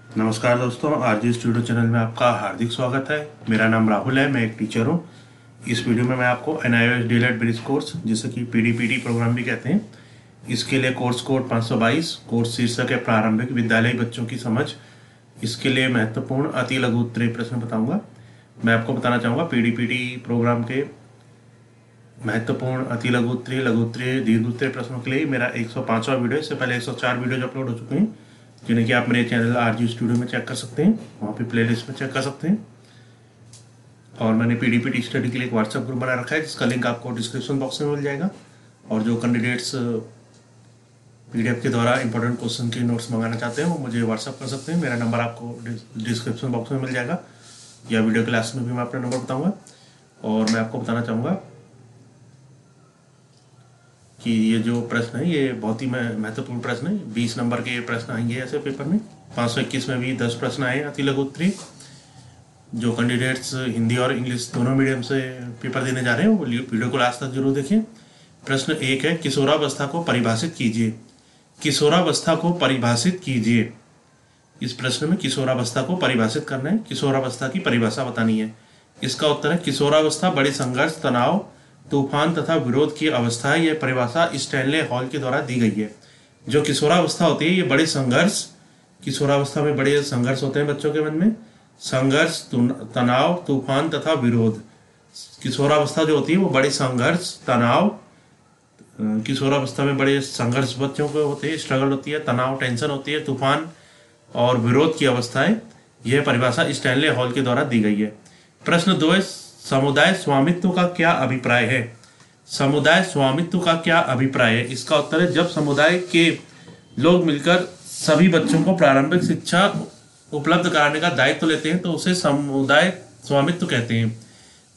नमस्कार दोस्तों, RG studio channel में आपका हार्दिक स्वागत है। मेरा नाम राहुल है, मैं एक टीचर हूँ। इस वीडियो में मैं आपको NIOS डीएलएड ब्रिज कोर्स, जिसे कि PDPT प्रोग्राम भी कहते हैं, इसके लिए कोर्स कोड 522, कोर्स शीर्षक है प्रारंभिक विद्यालयी बच्चों की समझ। इसके लिए महत्वपूर्ण अति लघु उत्तरीय प्रश्न बताऊँगा। मैं आपको बताना चाहूँगा PDPT प्रोग्राम के महत्वपूर्ण अति लघु उत्तरीय दीर्घ उत्तरीय प्रश्नों के लिए मेरा 105वां वीडियो, इससे पहले 104 वीडियो अपलोड हो चुके हैं, जिन्हें कि आप मेरे चैनल आरजी स्टूडियो में चेक कर सकते हैं, वहाँ पे प्लेलिस्ट में चेक कर सकते हैं। और मैंने PDPT स्टडी के लिए एक व्हाट्सएप ग्रुप बना रखा है, जिसका लिंक आपको डिस्क्रिप्शन बॉक्स में मिल जाएगा। और जो कैंडिडेट्स PDF के द्वारा इंपॉर्टेंट क्वेश्चन के नोट्स मंगाना चाहते हैं, वो मुझे व्हाट्सएप कर सकते हैं। मेरा नंबर आपको डिस्क्रिप्शन बॉक्स में मिल जाएगा, या वीडियो क्लास में भी मैं अपना नंबर बताऊँगा। और मैं आपको बताना चाहूँगा कि ये जो प्रश्न है ये बहुत ही महत्वपूर्ण प्रश्न है। 20 नंबर के प्रश्न आएंगे ऐसे पेपर में। 521 में भी 10 प्रश्न आए अति लघु उत्तरीय। जो कैंडिडेट्स हिंदी और इंग्लिश दोनों मीडियम से पेपर देने जा रहे हैं, वो वीडियो को लास्ट तक जरूर देखें। प्रश्न 1 है, किशोरावस्था को परिभाषित कीजिए। किशोरावस्था को परिभाषित कीजिए। इस प्रश्न में किशोरावस्था को परिभाषित करना है, किशोरावस्था की परिभाषा बतानी है। इसका उत्तर है, किशोरावस्था बड़े संघर्ष, तनाव, तूफान तथा विरोध की अवस्था है। यह परिभाषा स्टैनले हॉल के द्वारा दी गई है। जो किशोरावस्था होती है, ये बड़े संघर्ष, किशोरावस्था में बड़े संघर्ष होते हैं बच्चों के मन में, संघर्ष, तनाव, तूफान तथा विरोध। किशोरावस्था जो होती है वो बड़े संघर्ष, तनाव, किशोरावस्था में बड़े संघर्ष बच्चों को होते हैं, स्ट्रगल होती है, तनाव, टेंशन होती है, तूफान और विरोध की अवस्थाएं। यह परिभाषा स्टैनले हॉल के द्वारा दी गई है। प्रश्न 2 है, समुदाय स्वामित्व का क्या अभिप्राय है। समुदाय स्वामित्व का क्या अभिप्राय है। इसका उत्तर है, जब समुदाय के लोग मिलकर सभी बच्चों को प्रारंभिक शिक्षा उपलब्ध कराने का दायित्व लेते हैं तो उसे समुदाय स्वामित्व कहते हैं।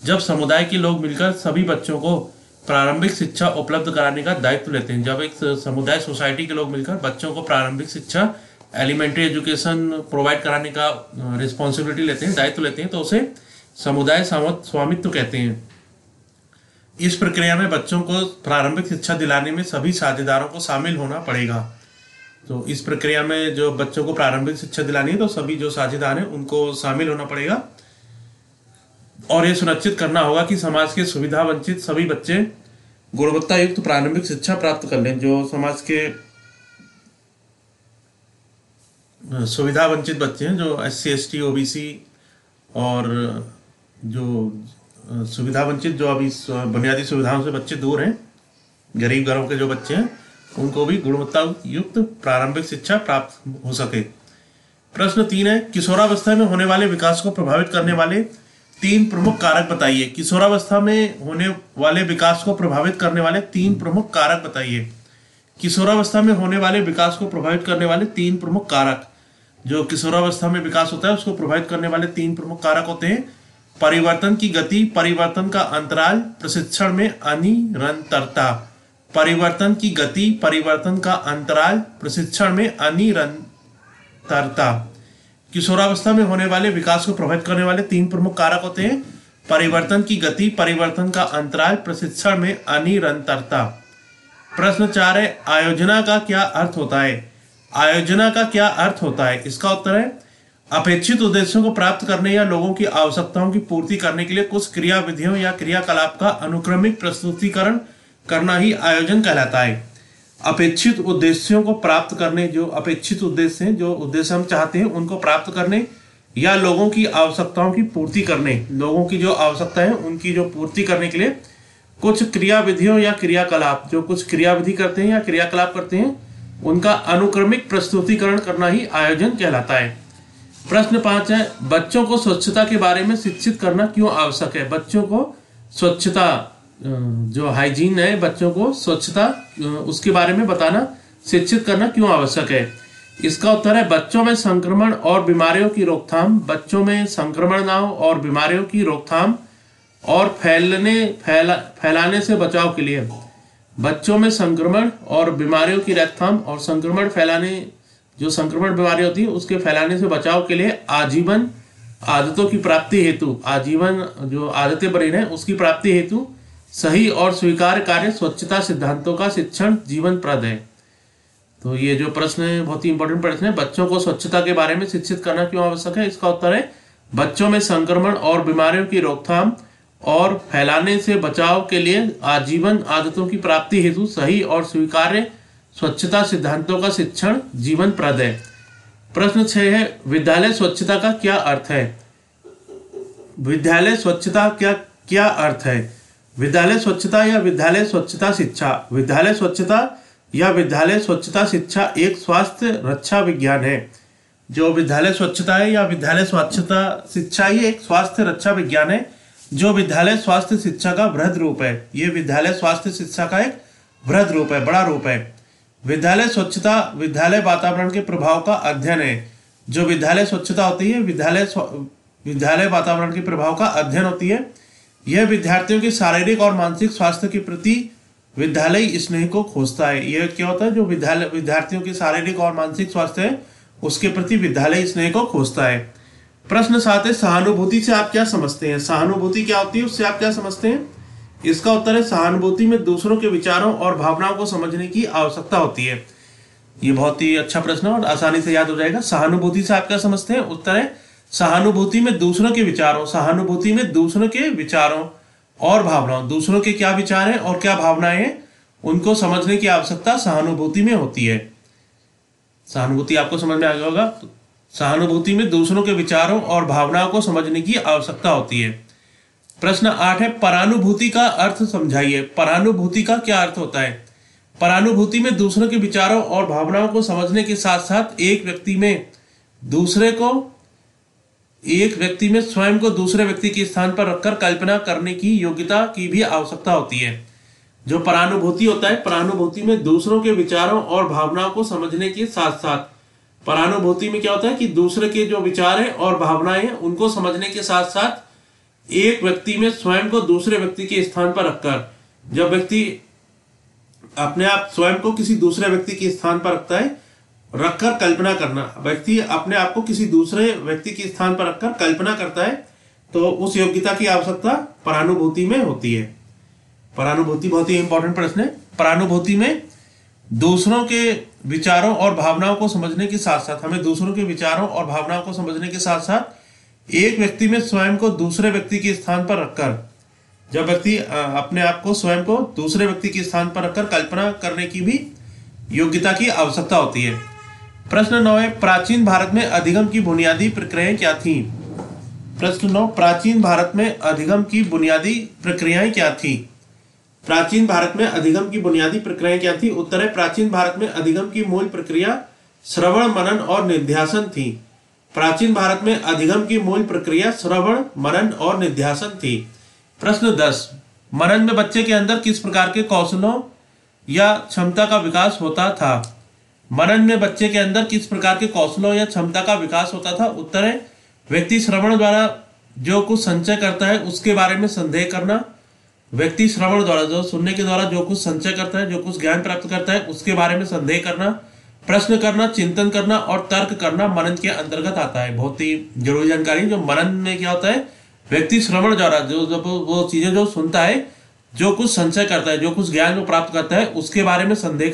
जब समुदाय के लोग मिलकर सभी बच्चों को प्रारंभिक शिक्षा उपलब्ध कराने का दायित्व लेते हैं, जब एक समुदाय, सोसाइटी के लोग मिलकर बच्चों को प्रारंभिक शिक्षा, एलिमेंट्री एजुकेशन प्रोवाइड कराने का रिस्पॉन्सिबिलिटी लेते हैं, दायित्व लेते हैं, तो उसे समुदाय स्वामित्व कहते हैं। इस प्रक्रिया में बच्चों को प्रारंभिक शिक्षा दिलाने में सभी साझेदारों को शामिल होना पड़ेगा। तो इस प्रक्रिया में जो बच्चों को प्रारंभिक शिक्षा दिलानी है, तो सभी जो साझेदार हैं उनको शामिल होना पड़ेगा। और ये सुनिश्चित करना होगा कि समाज के सुविधा वंचित सभी बच्चे गुणवत्ता युक्त प्रारंभिक शिक्षा प्राप्त कर लें। जो समाज के सुविधा वंचित बच्चे हैं, जो SC ST OBC और जो सुविधा वंचित, जो अभी बुनियादी सुविधाओं से बच्चे दूर हैं, गरीब घरों के जो बच्चे हैं, उनको भी गुणवत्ता युक्त प्रारंभिक शिक्षा प्राप्त हो सके। प्रश्न 3 है, किशोरावस्था में होने वाले विकास को प्रभावित करने वाले 3 प्रमुख कारक बताइए। किशोरावस्था में होने वाले विकास को प्रभावित करने वाले 3 प्रमुख कारक बताइए। किशोरावस्था में होने वाले विकास को प्रभावित करने वाले 3 प्रमुख कारक। जो किशोरावस्था में विकास होता है उसको प्रभावित करने वाले 3 प्रमुख कारक होते हैं, परिवर्तन की गति, परिवर्तन का अंतराल, प्रशिक्षण में अनिरंतरता। परिवर्तन की गति, परिवर्तन का अंतराल, प्रशिक्षण में अनिरंतरता। किशोरावस्था में होने वाले विकास को प्रभावित करने वाले 3 प्रमुख कारक होते हैं, परिवर्तन की गति, परिवर्तन का अंतराल, प्रशिक्षण में अनिरंतरता। प्रश्न 4 है, आयोजना का क्या अर्थ होता है। आयोजना का क्या अर्थ होता है। इसका उत्तर है, अपेक्षित उद्देश्यों को प्राप्त करने या लोगों की आवश्यकताओं की पूर्ति करने के लिए कुछ क्रिया विधियों या क्रियाकलाप का अनुक्रमिक प्रस्तुतिकरण करना ही आयोजन कहलाता है। अपेक्षित उद्देश्यों को प्राप्त करने, जो अपेक्षित उद्देश्य हैं, जो उद्देश्य हम चाहते हैं उनको प्राप्त करने या लोगों की आवश्यकताओं की पूर्ति करने, लोगों की जो आवश्यकता है उनकी जो पूर्ति करने के लिए कुछ क्रिया विधियों या क्रियाकलाप, जो कुछ क्रियाविधि करते हैं या क्रियाकलाप करते हैं, उनका अनुक्रमिक प्रस्तुतिकरण करना ही आयोजन कहलाता है। प्रश्न 5 है, बच्चों को स्वच्छता के बारे में शिक्षित करना क्यों आवश्यक है। बच्चों को स्वच्छता, जो हाइजीन है, बच्चों को स्वच्छता उसके बारे में बताना, शिक्षित करना क्यों आवश्यक है। इसका उत्तर है, बच्चों में संक्रमण और बीमारियों की रोकथाम, बच्चों में संक्रमण ना हो और बीमारियों की रोकथाम और फैलाने से बचाव के लिए, बच्चों में संक्रमण और बीमारियों की रोकथाम और संक्रमण फैलाने, जो संक्रमण बीमारी होती है उसके फैलाने से बचाव के लिए आजीवन आदतों की प्राप्ति हेतु, आजीवन जो आदतें बनी हैं उसकी प्राप्ति हेतु सही और स्वीकार्य कार्य स्वच्छता सिद्धांतों का शिक्षण जीवन प्रद है। तो ये जो प्रश्न है बहुत ही इंपॉर्टेंट प्रश्न है, बच्चों को स्वच्छता के बारे में शिक्षित करना क्यों आवश्यक है? इसका उत्तर है बच्चों में संक्रमण और बीमारियों की रोकथाम और फैलाने से बचाव के लिए आजीवन आदतों की प्राप्ति हेतु सही और स्वीकार्य स्वच्छता सिद्धांतों का शिक्षण जीवनप्रद है। प्रश्न 6 है, विद्यालय स्वच्छता का क्या अर्थ है? विद्यालय स्वच्छता क्या क्या अर्थ है? विद्यालय स्वच्छता या विद्यालय स्वच्छता शिक्षा। विद्यालय स्वच्छता या विद्यालय स्वच्छता शिक्षा एक स्वास्थ्य रक्षा विज्ञान है। जो विद्यालय स्वच्छता है या विद्यालय स्वच्छता शिक्षा ये एक स्वास्थ्य रक्षा विज्ञान है जो विद्यालय स्वास्थ्य शिक्षा का वृहद रूप है। ये विद्यालय स्वास्थ्य शिक्षा का एक वृहद रूप है, बड़ा रूप है। विद्यालय स्वच्छता विद्यालय वातावरण के प्रभाव का अध्ययन है। जो विद्यालय स्वच्छता होती है विद्यालय वातावरण के प्रभाव का अध्ययन होती है। यह विद्यार्थियों के शारीरिक और मानसिक स्वास्थ्य के प्रति विद्यालय स्नेह को खोजता है। यह क्या होता है? जो विद्यार्थियों के शारीरिक और मानसिक स्वास्थ्य है उसके प्रति विद्यालय स्नेह को खोजता है। प्रश्न 7 है, सहानुभूति से आप क्या समझते हैं? सहानुभूति क्या होती है, उससे आप क्या समझते हैं? इसका उत्तर है सहानुभूति में दूसरों के विचारों और भावनाओं को समझने की आवश्यकता होती है। ये बहुत ही अच्छा प्रश्न और आसानी से याद हो जाएगा। सहानुभूति से आप क्या समझते हैं? उत्तर है सहानुभूति में दूसरों के विचारों, सहानुभूति में दूसरों के विचारों और भावनाओं, दूसरों के क्या विचार हैं और क्या भावनाएं हैं उनको समझने की आवश्यकता सहानुभूति में होती है। सहानुभूति आपको समझ में आ गया होगा। सहानुभूति में दूसरों के विचारों और भावनाओं को समझने की आवश्यकता होती है। प्रश्न 8 है, परानुभूति का अर्थ समझाइए। परानुभूति का क्या अर्थ होता है? परानुभूति में दूसरों के विचारों और भावनाओं को समझने के साथ साथ एक व्यक्ति में स्वयं को दूसरे व्यक्ति के स्थान पर रखकर कल्पना करने की योग्यता की भी आवश्यकता होती है। जो परानुभूति होता है, परानुभूति में दूसरों के विचारों और भावनाओं को समझने के साथ साथ, परानुभूति में क्या होता है कि दूसरे के जो विचार हैं और भावनाएं हैं उनको समझने के साथ साथ एक व्यक्ति में स्वयं को दूसरे व्यक्ति के स्थान पर रखकर, जब व्यक्ति अपने आप स्वयं को किसी दूसरे व्यक्ति के स्थान पर रखकर कल्पना करना, व्यक्ति अपने आप को किसी दूसरे व्यक्ति के स्थान पर रखकर कल्पना करता है तो उस योग्यता की आवश्यकता परानुभूति में होती है। परानुभूति बहुत ही इंपॉर्टेंट प्रश्न है। परानुभूति में दूसरों के विचारों और भावनाओं को समझने के साथ साथ, हमें दूसरों के विचारों और भावनाओं को समझने के साथ साथ एक व्यक्ति में स्वयं को दूसरे व्यक्ति के स्थान पर रखकर, जब व्यक्ति अपने आप को स्वयं को दूसरे व्यक्ति के स्थान पर रखकर कल्पना करने की भी योग्यता की आवश्यकता होती है। प्रश्न 9 है, प्राचीन भारत में अधिगम की बुनियादी प्रक्रियाएं क्या थी? प्रश्न 9, प्राचीन भारत में अधिगम की बुनियादी प्रक्रियाएं क्या थी? प्राचीन भारत में अधिगम की बुनियादी प्रक्रियाएं क्या थी? उत्तर है प्राचीन भारत में अधिगम की मूल प्रक्रिया श्रवण, मनन और निध्यासन थी। प्राचीन भारत में अधिगम की मूल प्रक्रिया श्रवण, मनन और निध्यासन थी। प्रश्न 10, मनन में बच्चे के अंदर किस प्रकार के कौशलों या क्षमता का विकास होता था? मनन में बच्चे के अंदर किस प्रकार के कौशलों या क्षमता का विकास होता था? उत्तर है व्यक्ति श्रवण द्वारा जो कुछ संचय करता है उसके बारे में संदेह करना। व्यक्ति श्रवण द्वारा, जो सुनने के द्वारा जो कुछ संचय करता है, जो कुछ ज्ञान प्राप्त करता है उसके बारे में संदेह करना, प्रश्न करना, चिंतन करना और तर्क करना मनन के अंतर्गत आता है। बहुत ही जरूरी जानकारी। जो मनन में क्या होता है, व्यक्ति श्रवण द्वारा जो वो चीजें जो सुनता है, जो कुछ संचय करता है, जो कुछ ज्ञान जो प्राप्त करता है उसके बारे में संदेह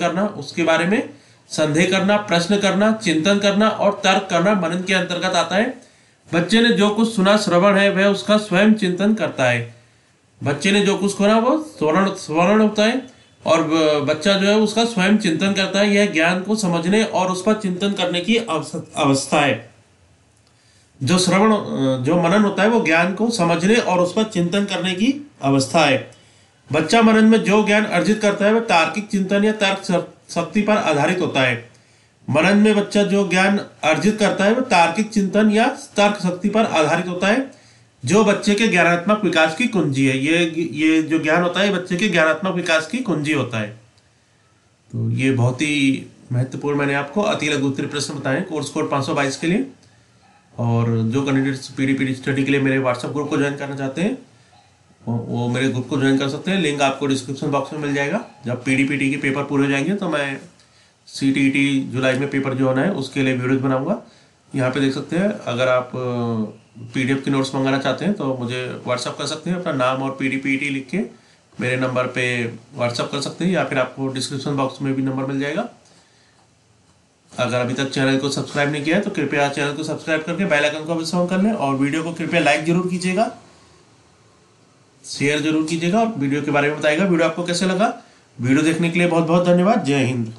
करना, प्रश्न करना, चिंतन करना और तर्क करना मनन के अंतर्गत आता है। बच्चे ने जो कुछ सुना श्रवण है वह उसका स्वयं चिंतन करता है। बच्चे ने जो कुछ सुना वो स्वर्ण होता है और बच्चा जो है उसका स्वयं चिंतन करता है। यह ज्ञान को समझने और उस पर चिंतन करने की अवस्था है। जो मनन होता है वो ज्ञान को समझने और उस पर चिंतन करने की अवस्था है। बच्चा मनन में जो ज्ञान अर्जित करता है वह तार्किक चिंतन या तर्क शक्ति पर आधारित होता है। मनन में बच्चा जो ज्ञान अर्जित करता है वह तार्किक चिंतन या तर्क शक्ति पर आधारित होता है, जो बच्चे के ज्ञानात्मक विकास की कुंजी है। ये जो ज्ञान होता है बच्चे के ज्ञानात्मक विकास की कुंजी होता है। तो ये बहुत ही महत्वपूर्ण मैंने आपको अति लघु उत्तरीय प्रश्न बताए कोर्स कोड 522 के लिए। और जो कैंडिडेट्स पीडीपीटी स्टडी के लिए मेरे व्हाट्सएप ग्रुप को ज्वाइन करना चाहते हैं वो मेरे ग्रुप को ज्वाइन कर सकते हैं। लिंक आपको डिस्क्रिप्शन बॉक्स में मिल जाएगा। जब पीडीपीटी के पेपर पूरे हो जाएंगे तो मैं सीटीईटी जुलाई में पेपर जो होना है उसके लिए वीडियोज बनाऊंगा। यहाँ पे देख सकते हैं। अगर आप पीडीएफ के नोट्स मंगाना चाहते हैं तो मुझे व्हाट्सअप कर सकते हैं। अपना नाम और पीडीपीटी लिख के मेरे नंबर पे व्हाट्सअप कर सकते हैं, या फिर आपको डिस्क्रिप्शन बॉक्स में भी नंबर मिल जाएगा। अगर अभी तक चैनल को सब्सक्राइब नहीं किया है तो कृपया चैनल को सब्सक्राइब करके बेल आइकन को भी ऑन कर लें, और वीडियो को कृपया लाइक जरूर कीजिएगा, शेयर जरूर कीजिएगा, और वीडियो के बारे में बताइएगा वीडियो आपको कैसे लगा। वीडियो देखने के लिए बहुत बहुत धन्यवाद। जय हिंद।